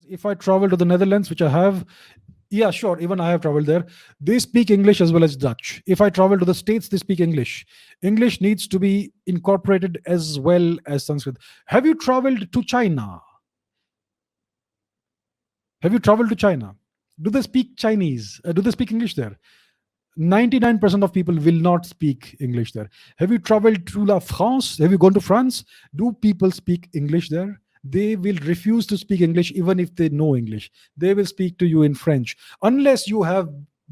If I travel to the Netherlands, which I have, yeah, sure, even I have traveled there, they speak English as well as Dutch. If I travel to the States, they speak English. English needs to be incorporated as well as Sanskrit. Have you traveled to China? Have you traveled to China? Do they speak Chinese? Do they speak English there? 99% of people will not speak English there. Have you traveled to La France? Have you gone to France? Do people speak English there? They will refuse to speak English even if they know English. They will speak to you in French unless you have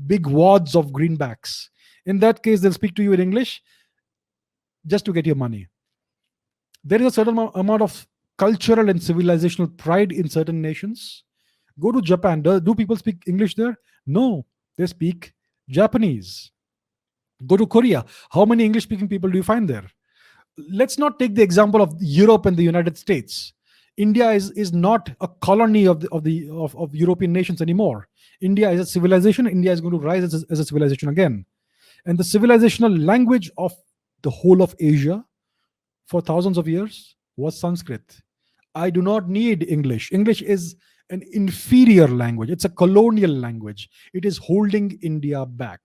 big wads of greenbacks. In that case, they'll speak to you in English just to get your money. There is a certain amount of cultural and civilizational pride in certain nations. Go to Japan. Do people speak English there? No, they speak Japanese. Go to Korea. How many English speaking people do you find there? Let's not take the example of Europe and the United States. India is not a colony of European nations anymore. India is a civilization. India is going to rise as a civilization again. And the civilizational language of the whole of Asia for thousands of years was Sanskrit. I do not need English. English is an inferior language. It's a colonial language. It is holding India back.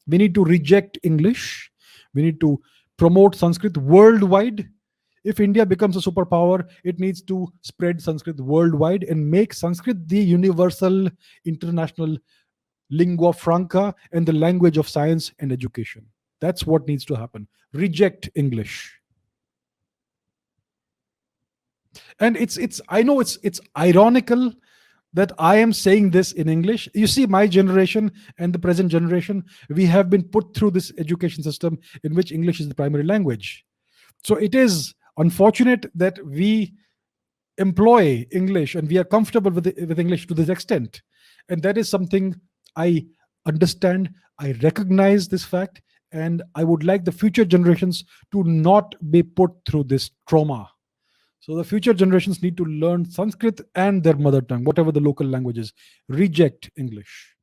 We need to reject English. We need to promote Sanskrit worldwide. If India becomes a superpower, it needs to spread Sanskrit worldwide and make Sanskrit the universal international lingua franca and the language of science and education. That's what needs to happen. Reject English. And it's I know it's ironical that I am saying this in English. You see, my generation and the present generation, we have been put through this education system in which English is the primary language. So it is unfortunate that we employ English and we are comfortable with English to this extent. And that is something I understand. I recognize this fact, and I would like the future generations to not be put through this trauma. So the future generations need to learn Sanskrit and their mother tongue, whatever the local language is. Reject English.